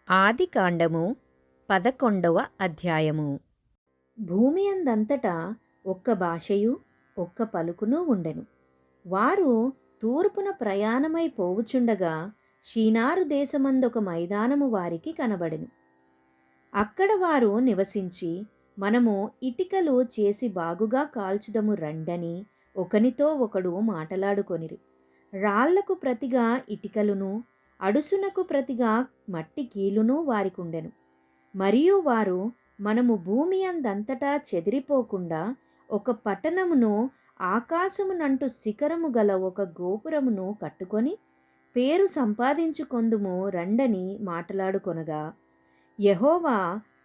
ఆదికాండము 11వ అధ్యాయము. భూమి అందంతటా ఒక్క భాషయు ఒక్క పలుకును ఉండెను. వారు తూర్పున ప్రయాణమై పోవుచుండగా షీనారు దేశమందొక మైదానము వారికి కనబడెను. అక్కడ వారు నివసించి, మనము ఇటికలు చేసి బాగుగా కాల్చుదము రండని ఒకనితో ఒకడు మాటలాడుకొనిరి. రాళ్లకు ప్రతిగా ఇటికలును, అడుసునకు ప్రతిగా మట్టి కీలును వారికుండెను. మరియు వారు, మనము భూమి అందంతటా చెదిరిపోకుండా ఒక పట్టణమును, ఆకాశమునంటు శిఖరము గల ఒక గోపురమును కట్టుకొని పేరు సంపాదించుకొందుము రండని మాటలాడుకొనగా, యెహోవా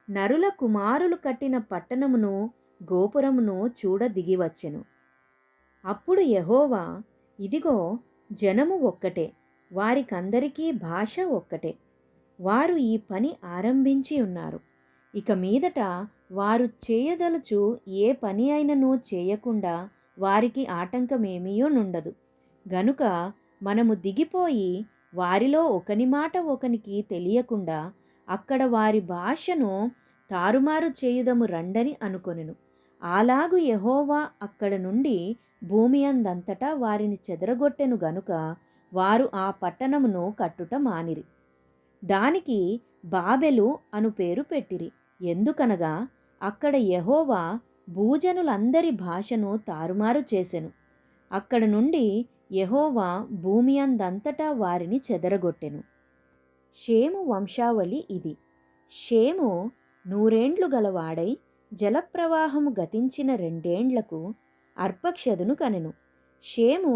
నరుల కుమారులు కట్టిన పట్టణమును, గోపురమును చూడ దిగివచ్చెను. అప్పుడు యెహోవా, ఇదిగో, జనము ఒక్కటే, వారికందరికీ భాష ఒక్కటే. వారు ఈ పని ఆరంభించి ఉన్నారు. ఇక మీదట వారు చేయదలుచు ఏ పని అయినను చేయకుండా వారికి ఆటంకమేమీయూ నుండదు. గనుక మనము దిగిపోయి వారిలో ఒకని మాట ఒకనికి తెలియకుండా అక్కడ వారి భాషను తారుమారు చేయుదము రండని అనుకొనెను. అలాగు యెహోవా అక్కడ నుండి భూమి అందంతటా వారిని చెదరగొట్టెను గనుక వారు ఆ పట్టణమును కట్టుట మానిరి. దానికి బాబెలు అను పేరు పెట్టిరి. ఎందుకనగా అక్కడ యెహోవా భూజనులందరి భాషను తారుమారు చేసెను. అక్కడ నుండి యెహోవా భూమి అందంతటా వారిని చెదరగొట్టెను. షేము వంశావళి ఇది. షేము 100 గలవాడై జలప్రవాహము గతించిన 2 అర్పక్షదును కనెను. షేము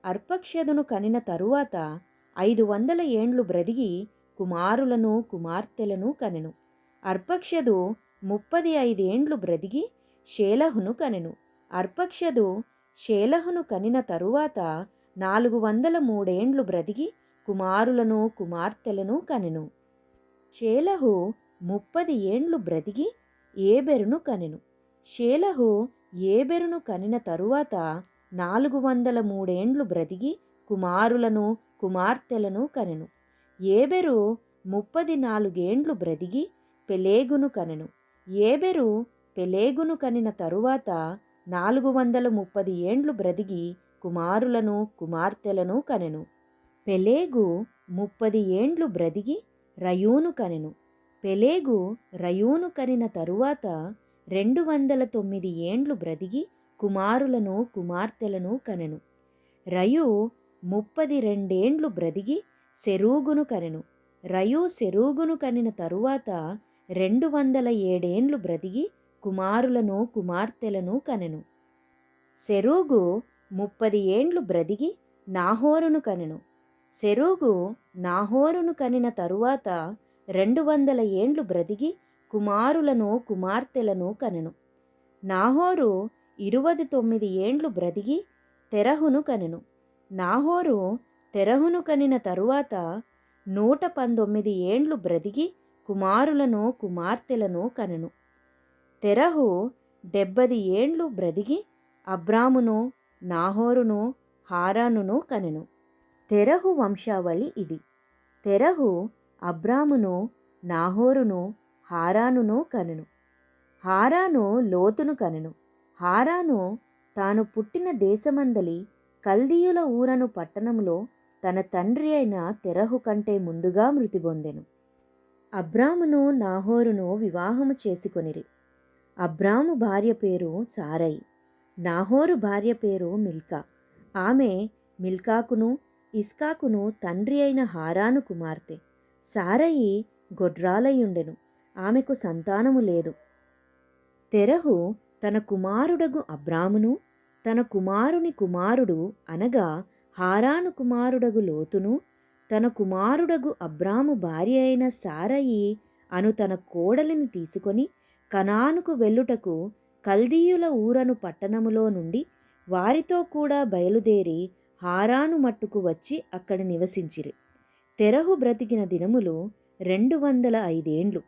అర్పక్షదును కనిన తరువాత 500 బ్రతికి కుమారులను కుమార్తెలను కనెను. అర్పక్షదు 35 బ్రతికి షేలహును కనెను. అర్పక్షదు షేలహును కనిన తరువాత 403 బ్రతికి కుమారులను కుమార్తెలను కనెను. షేలహు 30 బ్రతికి ఏబెరును కనెను. షేలహు ఏబెరును కనిన తరువాత 403 బ్రతికి కుమారులను కుమార్తెలను కనెను. ఏబెరు 34 బ్రతికి పెలేగును కనెను. ఏబెరు పెలేగును కనిన తరువాత 430 బ్రతికి కుమారులను కుమార్తెలను కనెను. పెలేగు 30 బ్రతికి రయూను కనెను. పెలేగు రయూను కనిన తరువాత 209 బ్రతికి కుమారులను కుమార్తెలను కనెను. రయు 32 బ్రతికి సెరూగును కనెను. రయు సెరూగును కనిన తరువాత 207 బ్రతికి కుమారులను కుమార్తెలను కనెను. సెరూగు 30 బ్రతికి నాహోరును కనెను. సెరూగు నాహోరును కనిన తరువాత 200 బ్రతికి కుమారులను కుమార్తెలను కనెను. నాహోరు 29 బ్రతికి తెరహును కనెను. నాహోరు తెరహును కనిన తరువాత 119 బ్రతికి కుమారులను కుమార్తెలను కనెను. తెరహు 70 బ్రతికి అబ్రామును, నాహోరును, హారానును కనెను. తెరహు వంశావళి ఇది. తెరహు అబ్రామును, నాహోరును, హారానును కనెను. హారాను లోతును కనెను. హారాను తాను పుట్టిన దేశమందలి కల్దీయుల ఊరను పట్టణములో తన తండ్రి అయిన తెరహు కంటే ముందుగా మృతి పొందెను. అబ్రామును నాహోరును వివాహము చేసుకొనిరి. అబ్రాము భార్య పేరు సారయి. నాహోరు భార్య పేరు మిల్కా. ఆమె మిల్కాకును ఇస్కాకును తండ్రి అయిన హారాను కుమార్తె. సారయి గొడ్రాలయుండెను. ఆమెకు సంతానము లేదు. తెరహు తన కుమారుడగు అబ్రామును, తన కుమారుని కుమారుడు అనగా హారాను కుమారుడగు లోతును, తన కుమారుడగు అబ్రాము భార్య అయిన సారయి అను తన కోడలిని తీసుకొని కనానుకు వెళ్ళుటకు కల్దీయుల ఊరను పట్టణములో నుండి వారితో కూడా బయలుదేరి హారాను మట్టుకు వచ్చి అక్కడ నివసించిరి. తెరహు బ్రతికిన దినములు 205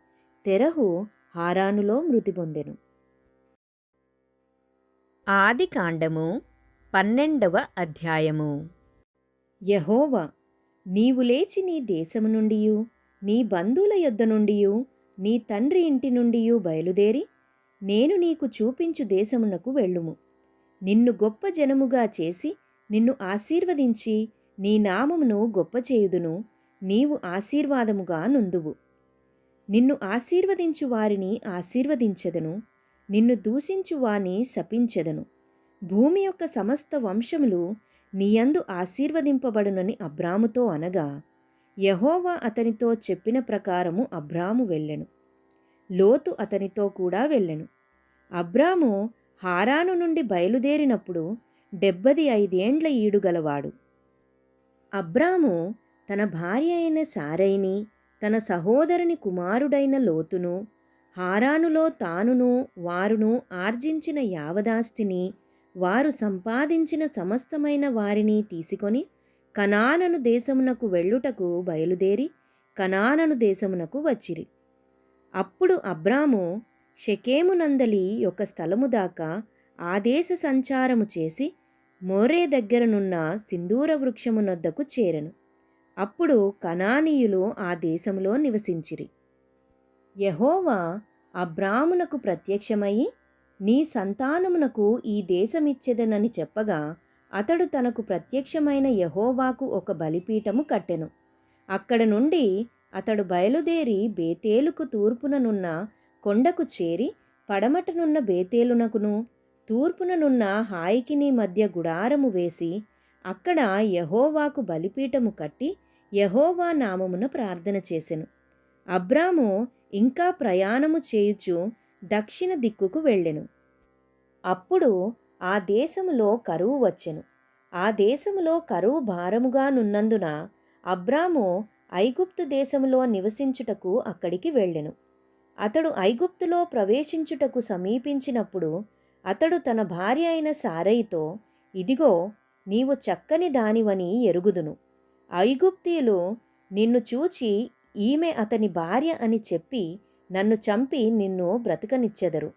తెరహు హారానులో మృతి పొందెను. ఆదికాండము 12వ అధ్యాయము. యెహోవా, నీవు లేచి నీ దేశము నుండియు నీ బంధువుల యొద్ద నుండియు నీ తండ్రి ఇంటి నుండియు బయలుదేరి నేను నీకు చూపించు దేశమునకు వెళ్ళుము. నిన్ను గొప్ప జనముగా చేసి నిన్ను ఆశీర్వదించి నీ నామమును గొప్ప చేయుదును. నీవు ఆశీర్వాదముగా నుందువు. నిన్ను ఆశీర్వదించు వారిని ఆశీర్వదించెదను, నిన్ను దూషించు వాని శపించెదను. భూమి యొక్క సమస్త వంశములు నీయందు ఆశీర్వదింపబడునని అబ్రాముతో అనగా, యెహోవా అతనితో చెప్పిన ప్రకారము అబ్రాము వెళ్ళెను. లోతు అతనితో కూడా వెళ్ళెను. అబ్రాము హారాను నుండి బయలుదేరినప్పుడు 75 ఏండ్ల ఈడుగలవాడు. అబ్రాము తన భార్య అయిన సారైని, తన సహోదరుని కుమారుడైన లోతును, హారానులో తానును వారును ఆర్జించిన యావదాస్తిని, వారు సంపాదించిన సమస్తమైన వారిని తీసుకొని కనానను దేశమునకు వెళ్ళుటకు బయలుదేరి కనానను దేశమునకు వచ్చిరి. అప్పుడు అబ్రాము షెకెమునందలి ఒక స్థలము దాకా ఆ దేశ సంచారము చేసి మోరే దగ్గరనున్న సింధూర వృక్షమునొద్దకు చేరెను. అప్పుడు కనానీయులు ఆ దేశములో నివసించిరి. యెహోవా అబ్రామునకు ప్రత్యక్షమై, నీ సంతానమునకు ఈ దేశమిచ్చెదనని చెప్పగా, అతడు తనకు ప్రత్యక్షమైన యెహోవాకు ఒక బలిపీఠము కట్టెను. అక్కడ నుండి అతడు బయలుదేరి బేతేలుకు తూర్పుననున్న కొండకు చేరి పడమటనున్న బేతేలునకును తూర్పుననున్న హాయికిని మధ్య గుడారము వేసి అక్కడ యెహోవాకు బలిపీఠము కట్టి యెహోవా నామమున ప్రార్థన చేసెను. అబ్రాము ఇంకా ప్రయాణము చేయుచు దక్షిణ దిక్కుకు వెళ్ళెను. అప్పుడు ఆ దేశములో కరువు వచ్చెను. ఆ దేశములో కరువు భారముగా నున్నందున అబ్రాము ఐగుప్తు దేశములో నివసించుటకు అక్కడికి వెళ్ళెను. అతడు ఐగుప్తులో ప్రవేశించుటకు సమీపించినప్పుడు అతడు తన భార్య అయిన సారైతో, ఇదిగో నీవు చక్కని దానివని ఎరుగుదును. ఐగుప్తీయులు నిన్ను చూచి ఈమె అతని భార్య అని చెప్పి నన్ను చంపి నిన్ను బ్రతకనిచ్చెదరు.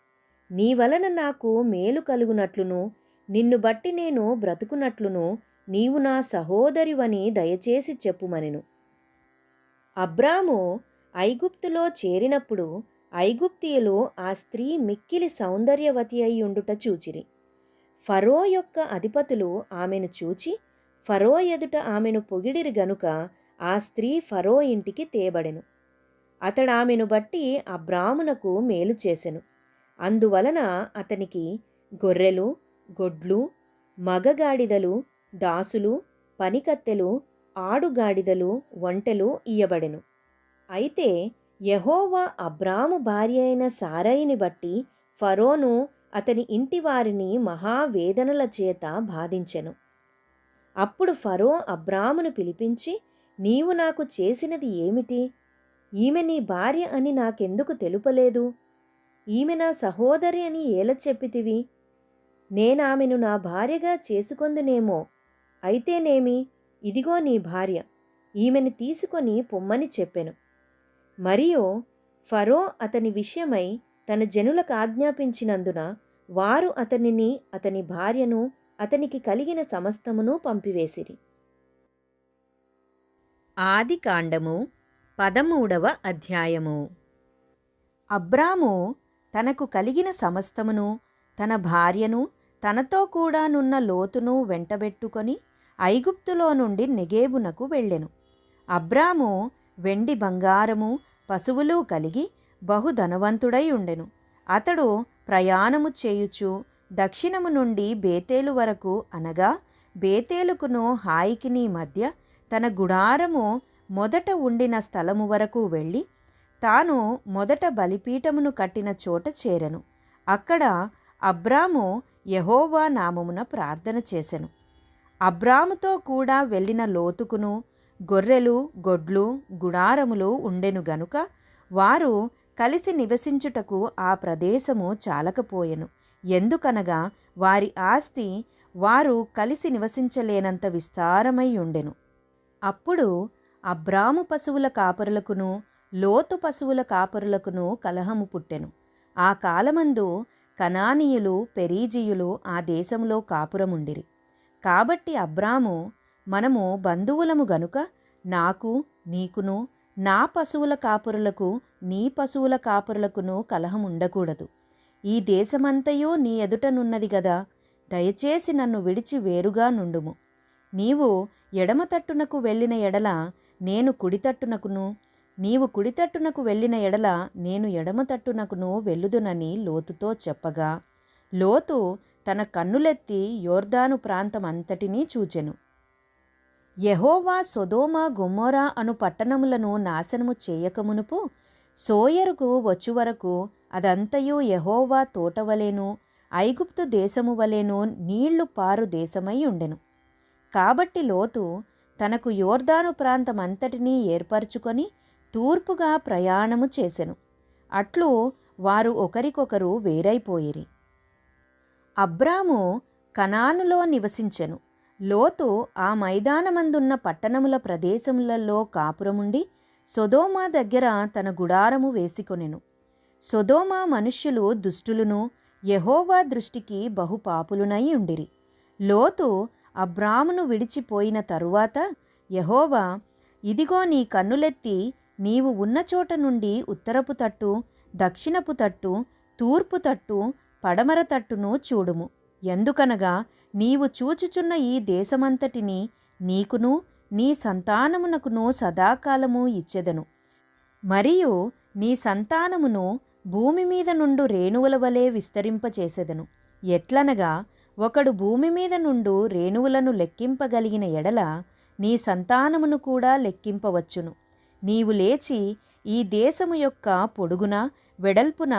నీ వలన నాకు మేలు కలుగునట్లును నిన్ను బట్టి నేను బ్రతుకునట్లును నీవు నా సహోదరివని దయచేసి చెప్పుమనెను. అబ్రాము ఐగుప్తులో చేరినప్పుడు ఐగుప్తీయులు ఆ స్త్రీ మిక్కిలి సౌందర్యవతి అయ్యుండుట చూచిరి. ఫరో యొక్క అధిపతులు ఆమెను చూచి ఫరో ఎదుట ఆమెను పొగిడిరి గనుక ఆ స్త్రీ ఫరో ఇంటికి తేబడెను. అతడామెను బట్టి అబ్రామునకు మేలు చేసెను. అందువలన అతనికి గొర్రెలు, గొడ్లు, మగగాడిదలు, దాసులు, పనికత్తెలు, ఆడుగాడిదలు, ఒంటెలు ఇయ్యబడెను. అయితే యెహోవా అబ్రాము భార్య అయిన సారైని బట్టి ఫరోను అతని ఇంటి వారిని మహావేదనల చేత బాధించెను. అప్పుడు ఫరో అబ్రామును పిలిపించి, నీవు నాకు చేసినది ఏమిటి? ఈమె నీ భార్య అని నాకెందుకు తెలుపలేదు? ఈమె నా సహోదరి అని ఏల చెప్పితివి? నేనామెను నా భార్యగా చేసుకొందునేమో. అయితేనేమి, ఇదిగో నీ భార్య, ఈమెను తీసుకొని పొమ్మని చెప్పెను. మరియు ఫరో అతని విషయమై తన జనులకు ఆజ్ఞాపించినందున వారు అతనిని, అతని భార్యను, అతనికి కలిగిన సమస్తమును పంపివేసిరి. ఆదికాండము 13వ అధ్యాయము. అబ్రాము తనకు కలిగిన సమస్తమును, తన భార్యను, తనతో కూడానున్న లోతును వెంటబెట్టుకొని ఐగుప్తులో నుండి నెగేబునకు వెళ్ళెను. అబ్రాము వెండి బంగారము పశువులు కలిగి బహుధనవంతుడై ఉండెను. అతడు ప్రయాణము చేయుచు దక్షిణము నుండి బేతేలు వరకు, అనగా బేతేలుకును హాయికిని మధ్య తన గుడారము మొదట ఉండిన స్థలము వరకు వెళ్ళి తాను మొదట బలిపీఠమును కట్టిన చోట చేరెను. అక్కడ అబ్రాము యెహోవా నామమున ప్రార్థన చేసెను. అబ్రాముతో కూడా వెళ్ళిన లోతుకును గొర్రెలు, గొడ్లు, గుడారములు ఉండెను గనుక వారు కలిసి నివసించుటకు ఆ ప్రదేశము చాలకపోయెను. ఎందుకనగా వారి ఆస్తి వారు కలిసి నివసించలేనంత విస్తారమై ఉండెను. అప్పుడు అబ్రాము పశువుల కాపరులకును లోతు పశువుల కాపరులకును కలహము పుట్టెను. ఆ కాలమందు కనానీయులు, పెరీజీయులు ఆ దేశంలో కాపురముండిరి. కాబట్టి అబ్రాము, మనము బంధువులము గనుక నాకు, నీకును, నా పశువుల కాపురులకు నీ పశువుల కాపురులకును కలహం ఉండకూడదు. ఈ దేశమంతయూ నీ ఎదుటనున్నది గదా, దయచేసి నన్ను విడిచి వేరుగా నుండుము. నీవు ఎడమ తట్టునకు వెళ్ళిన ఎడల నేను కుడితట్టునకును, నీవు కుడితట్టునకు వెళ్ళిన ఎడల నేను ఎడమ తట్టునకును వెళ్ళుదునని లోతుతో చెప్పగా, లోతు తన కన్నులెత్తి యోర్దాను ప్రాంతమంతటినీ చూచెను. యెహోవా సొదొమ గొమొర్రా అను పట్టణములను నాశనము చేయకమునుపు సోయరుకు వచ్చువరకు అదంతయు యెహోవా తోటవలెను ఐగుప్తు దేశము వలెను నీళ్లు పారు దేశమై ఉండెను. కాబట్టి లోతు తనకు యోర్దాను ప్రాంతమంతటినీ ఏర్పరచుకొని తూర్పుగా ప్రయాణము చేసెను. అట్లు వారు ఒకరికొకరు వేరైపోయిరి. అబ్రాము కనానులో నివసించెను. లోతు ఆ మైదానమందున్న పట్టణముల ప్రదేశములలో కాపురముండి సొదొమ దగ్గర తన గుడారము వేసికొనెను. సొదొమ మనుష్యులు దుష్టులును యెహోవా దృష్టికి బహుపాపులునై ఉండిరి. లోతు అబ్రామును విడిచిపోయిన తరువాత యెహోవా, ఇదిగో నీ కన్నులెత్తి నీవు ఉన్న చోట నుండి ఉత్తరపు తట్టు, దక్షిణపు తట్టు, తూర్పు తట్టు, పడమర తట్టును చూడుము. ఎందుకనగా నీవు చూచుచున్న ఈ దేశమంతటిని నీకును నీ సంతానమునకును సదాకాలము ఇచ్చెదను. మరియు నీ సంతానమును భూమి మీద నుండు రేణువుల వలె విస్తరింపచేసెదను. ఎట్లనగా ఒకడు భూమి మీద నుండు రేణువులను లెక్కింపగలిగిన ఎడల నీ సంతానమును కూడా లెక్కింపవచ్చును. నీవు లేచి ఈ దేశము యొక్క పొడుగున వెడల్పున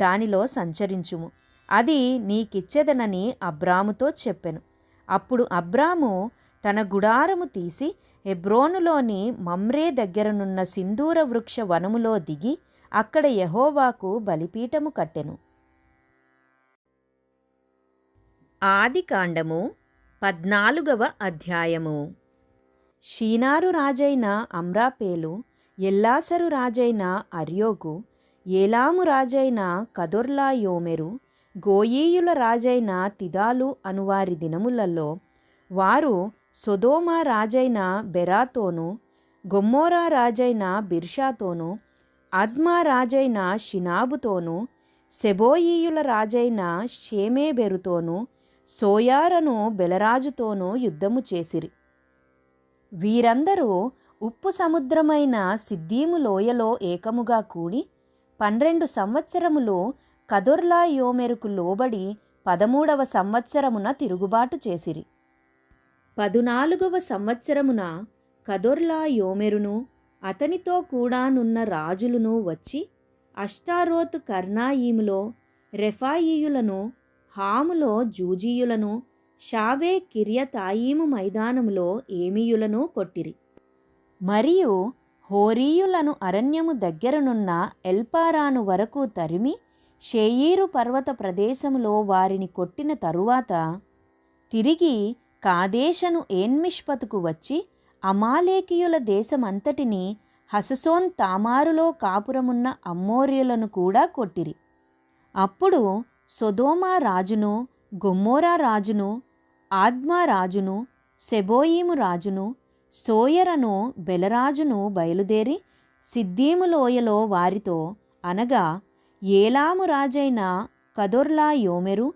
దానిలో సంచరించుము. అది నీకిచ్చెదనని అబ్రాముతో చెప్పెను. అప్పుడు అబ్రాము తన గుడారము తీసి హెబ్రోనులోని మమ్రే దగ్గరనున్న సింధూర వృక్ష వనములో దిగి అక్కడ యెహోవాకు బలిపీఠము కట్టెను. ఆదికాండము 14వ అధ్యాయము. షీనారు రాజైన అమ్రాపేలు, ఎల్లాసరు రాజైన అర్యోకు, ఏలాము రాజైన కదొర్లాయోమెరు, గోయీయుల రాజైన తిదాలు అనువారి దినములలో వారు సొదొమ రాజైన బెరాతోను, గొమొర్రా రాజైన బిర్షాతోను, అద్మా రాజైన షినాబుతోను, సెబోయీయుల రాజైన షేమేబెరుతోను, సోయారను బెలరాజుతోనూ యుద్ధము చేసిరి. వీరందరూ ఉప్పు సముద్రమైన సిద్దీము లోయలో ఏకముగా కూడి 12 సంవత్సరములు కదొర్లాయోమెరుకు లోబడి 13వ సంవత్సరమున తిరుగుబాటు చేసిరి. 14వ సంవత్సరమున కదొర్లాయోమెరును అతనితో కూడానున్న రాజులను వచ్చి అష్టారోతు కర్నాయీములో రెఫాయీయులను, హాములో జూజీయులను, షావే కిర్యతాయీము మైదానములో ఏమీయులను కొట్టిరి. మరియు హోరీయులను అరణ్యము దగ్గరనున్న ఎల్పారాను వరకు తరిమి షేయీరు పర్వత ప్రదేశములో వారిని కొట్టిన తరువాత తిరిగి కాదేషను ఏన్మిష్పతుకు వచ్చి అమాలేకీయుల దేశమంతటిని, హససోన్ తామారులో కాపురమున్న అమ్మోరీయులను కూడా కొట్టిరి. అప్పుడు సొదొమ రాజును, గొమొర్రా రాజును, ఆద్మా రాజును, సెబోయీము రాజును, సోయరను బెలరాజును బయలుదేరి సిద్దీము లోయలో వారితో, అనగా ఏలాము రాజైన కదొర్లాయోమెరు,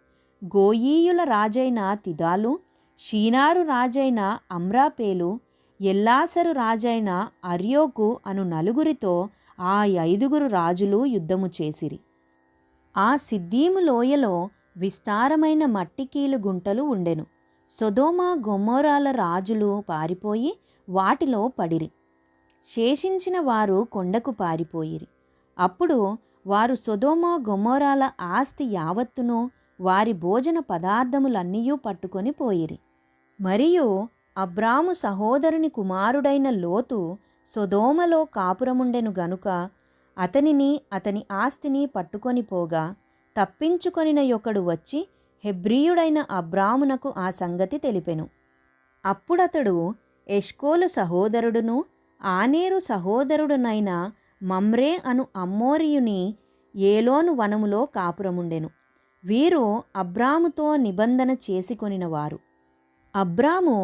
గోయీయుల రాజైన తిదాలు, షీనారు రాజైన అమ్రాపేలు, ఎల్లాసరు రాజైన అర్యోకు అను నలుగురితో ఆ 5 రాజులు యుద్ధము చేసిరి. ఆ సిద్దీము లోయలో విస్తారమైన మట్టికీలు గుంటలు ఉండెను. సొదొమ గొమొర్రాల రాజులు పారిపోయి వాటిలో పడిరి. శేషించిన వారు కొండకు పారిపోయిరి. అప్పుడు వారు సొదొమ గొమొర్రాల ఆస్తి యావత్తును, వారి భోజన పదార్థములన్నీయూ పట్టుకొని పోయిరి. మరియు అబ్రాము సహోదరుని కుమారుడైన లోతు సొదొమలో కాపురముండెను గనుక అతనిని అతని ఆస్తిని పట్టుకొని పోగా, తప్పించుకొనిన యొకడు వచ్చి హెబ్రీయుడైన అబ్రామునకు ఆ సంగతి తెలిపెను. అప్పుడతడు ఎష్కోలు సహోదరుడును ఆనేరు సహోదరుడునైన మమ్రే అను అమ్మోరీయుని ఏలోను వనములో కాపురముండెను. వీరు అబ్రాముతో నిబంధన చేసుకొనినవారు. అబ్రాము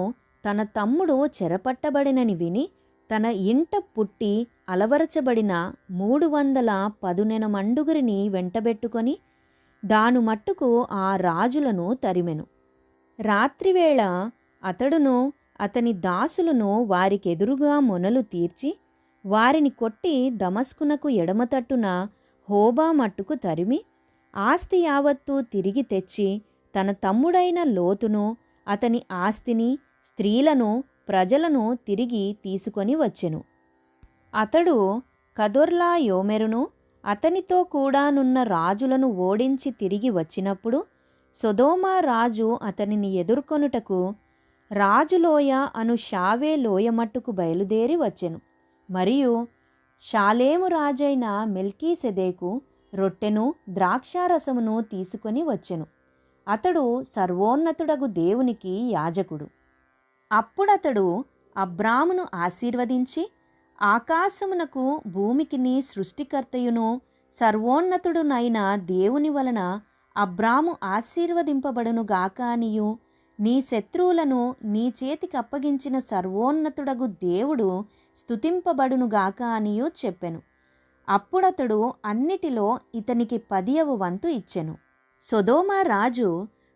తన తమ్ముడు చెరపట్టబడినని విని తన ఇంట పుట్టి అలవరచబడిన 310 మండుగురిని వెంటబెట్టుకొని దాను మట్టుకు ఆ రాజులను తరిమెను. రాత్రివేళ అతడును అతని దాసులను వారికెదురుగా మొనలు తీర్చి వారిని కొట్టి దమస్కునకు ఎడమతట్టున హోబా మట్టుకు తరిమి ఆస్తి యావత్తూ తిరిగి తెచ్చి తన తమ్ముడైన లోతును అతని ఆస్తిని స్త్రీలను ప్రజలను తిరిగి తీసుకొని వచ్చెను. అతడు కదొర్లాయోమెరును అతనితో కూడానున్న రాజులను ఓడించి తిరిగి వచ్చినప్పుడు సొదొమ రాజు అతనిని ఎదుర్కొనుటకు రాజులోయ అను షావే లోయ మట్టుకు బయలుదేరి వచ్చెను. మరియు షాలేము రాజైన మెల్కీసెదెకు రొట్టెను ద్రాక్షారసమును తీసుకొని వచ్చెను. అతడు సర్వోన్నతుడగు దేవునికి యాజకుడు. అప్పుడతడు అబ్రామును ఆశీర్వదించి ఆకాశమునకు భూమికిని సృష్టికర్తయును సర్వోన్నతుడునైన దేవుని వలన అబ్రాము ఆశీర్వదింపబడునుగాక అనియు నీ శత్రువులను నీ చేతికి అప్పగించిన సర్వోన్నతుడగు దేవుడు స్తుతింపబడునుగాక అనియు చెప్పెను. అప్పుడతడు అన్నిటిలో ఇతనికి 10వ వంతు ఇచ్చెను. సొదొమ రాజు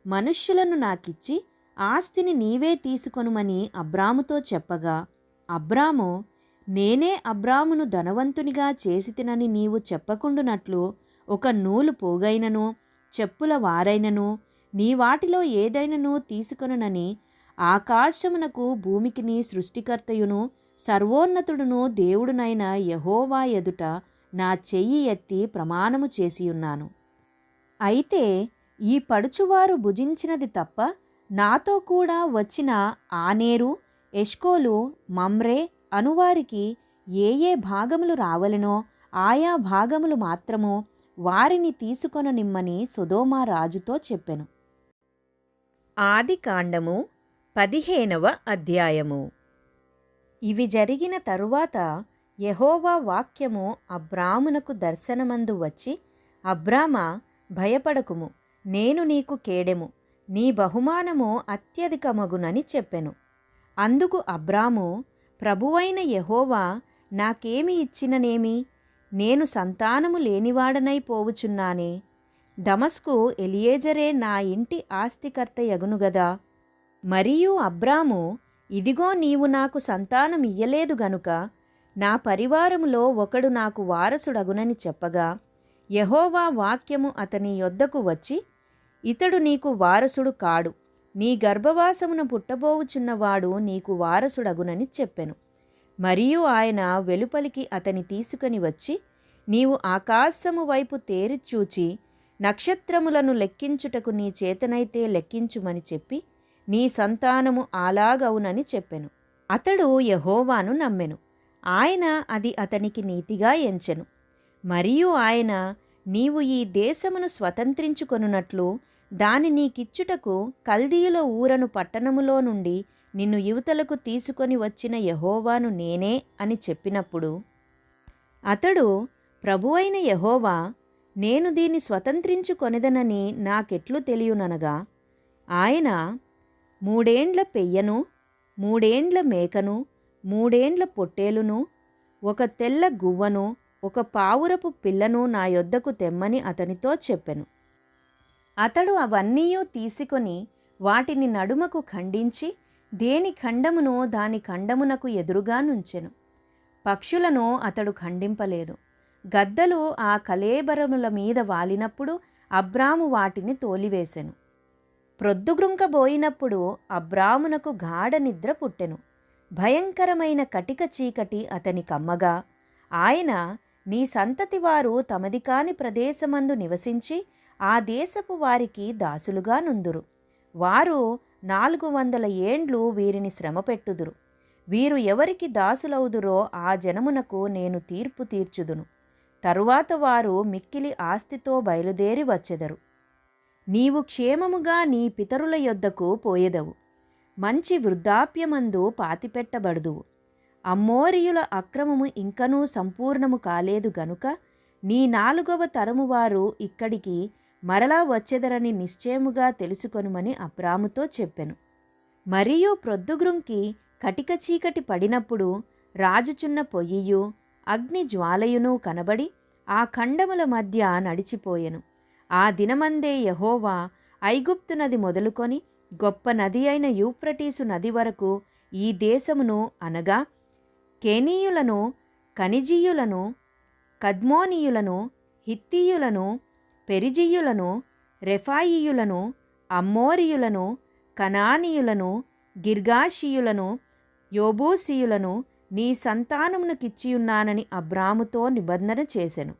మనుష్యులను నాకిచ్చి ఆస్తిని నీవే తీసుకొనుమని అబ్రాముతో చెప్పగా అబ్రాము నేనే అబ్రామును ధనవంతునిగా చేసితినని నీవు చెప్పకుండునట్లు ఒక నూలు పోగైనను చెప్పుల వారైనను నీ వాటిలో ఏదైనను తీసుకొనునని ఆకాశమునకు భూమికిని సృష్టికర్తయును సర్వోన్నతుడును దేవుడునైన యెహోవా ఎదుట నా చెయ్యి ఎత్తి ప్రమాణము చేసియున్నాను. అయితే ఈ పడుచువారు భుజించినది తప్ప నాతో కూడా వచ్చిన ఆనేరు ఎష్కోలు మమ్రే అనువారికి ఏ ఏ భాగములు రావలెనో ఆయా భాగములు మాత్రము వారిని తీసుకొననిమ్మని సొదొమ రాజుతో చెప్పెను. ఆదికాండము 15వ అధ్యాయము. ఇవి జరిగిన తరువాత యెహోవా వాక్యము అబ్రామునకు దర్శనమందు వచ్చి అబ్రామా భయపడకుము, నేను నీకు కేడెము, నీ బహుమానము అత్యధికమగునని చెప్పెను. అందుకు అబ్రాము ప్రభువైన యెహోవా నాకేమి ఇచ్చిననేమి, నేను సంతానము లేనివాడనై పోవుచున్నానే. దమస్కు ఎలియేజరే నా ఇంటి ఆస్తికర్త యగును గదా. మరియు అబ్రాము ఇదిగో నీవు నాకు సంతానం ఇయ్యలేదు గనుక నా పరివారములో ఒకడు నాకు వారసుడగునని చెప్పగా యెహోవా వాక్యము అతని యొద్దకు వచ్చి ఇతడు నీకు వారసుడు కాడు, నీ గర్భవాసమున పుట్టబోవుచున్నవాడు నీకు వారసుడగునని చెప్పెను. మరియు ఆయన వెలుపలికి అతని తీసుకొని వచ్చి నీవు ఆకాశము వైపు తేరి చూచి నక్షత్రములను లెక్కించుటకు నీ చేతనైతే లెక్కించుమని చెప్పి నీ సంతానము అలాగవునని చెప్పెను. అతడు యెహోవాను నమ్మెను, ఆయన అది అతనికి నీతిగా ఎంచెను. మరియు ఆయన నీవు ఈ దేశమును స్వతంత్రించుకొనున్నట్లు దాని నీకిచ్చుటకు కల్దీయుల ఊరను పట్టణములో నుండి నిన్ను యువతలకు తీసుకొని వచ్చిన యెహోవాను నేనే అని చెప్పినప్పుడు అతడు ప్రభువైన యెహోవా నేను దీన్ని స్వతంత్రించుకొనెదనని నాకెట్లు తెలియననగా ఆయన 3 ఏండ్ల పెయ్యను 3 ఏండ్ల మేకను 3 ఏండ్ల పొట్టేలును 1 తెల్ల గువ్వను 1 పావురపు పిల్లను నా యొద్దకు తెమ్మని అతనితో చెప్పెను. అతడు అవన్నీయూ తీసుకొని వాటిని నడుమకు ఖండించి దేని ఖండమును దాని ఖండమునకు ఎదురుగా నుంచెను. పక్షులను అతడు ఖండింపలేదు. గద్దలు ఆ కళేబరముల మీద వాలినప్పుడు అబ్రాము వాటిని తోలివేసెను. ప్రొద్దుగ్రుంకబోయినప్పుడు అబ్రామునకు గాఢ నిద్ర పుట్టెను. భయంకరమైన కటిక చీకటి అతని కమ్మగా ఆయన నీ సంతతి వారు తమది కాని ప్రదేశమందు నివసించి ఆ దేశపు వారికి దాసులుగా నుందురు. వారు 400 ఏండ్లు వీరిని శ్రమపెట్టుదురు. వీరు ఎవరికి దాసులవుదురో ఆ జనమునకు నేను తీర్పు తీర్చుదును. తరువాత వారు మిక్కిలి ఆస్తితో బయలుదేరి వచ్చెదరు. నీవు క్షేమముగా నీ పితరుల యొద్దకు పోయెదవు. మంచి వృద్ధాప్యమందు పాతిపెట్టబడుదువు. అమ్మోరీయుల అక్రమము ఇంకనూ సంపూర్ణము కాలేదు గనుక నీ 4వ తరము వారు ఇక్కడికి మరలా వచ్చెదరని నిశ్చయముగా తెలుసుకొనుమని అబ్రాముతో చెప్పెను. మరియు ప్రొద్దుగ్రుంకి కటిక చీకటి పడినప్పుడు రాజుచున్న పొయ్యియు అగ్ని జ్వాలయును కనబడి ఆ ఖండముల మధ్య నడిచిపోయెను. ఆ దినమందే యెహోవా ఐగుప్తు నది మొదలుకొని గొప్ప నది అయిన యూఫ్రటీసు నది వరకు ఈ దేశమును అనగా కేనీయులను, కనిజీయులను, కద్మోనీయులను, హిత్తీయులను, పెరిజీయులను, రెఫాయీయులను, అమ్మోరీయులను, కనానీయులను, గిర్గాషీయులను, యోబూసీయులను నీ సంతానమునకిచ్చియున్నానని అబ్రాముతో నిబంధన చేసెను.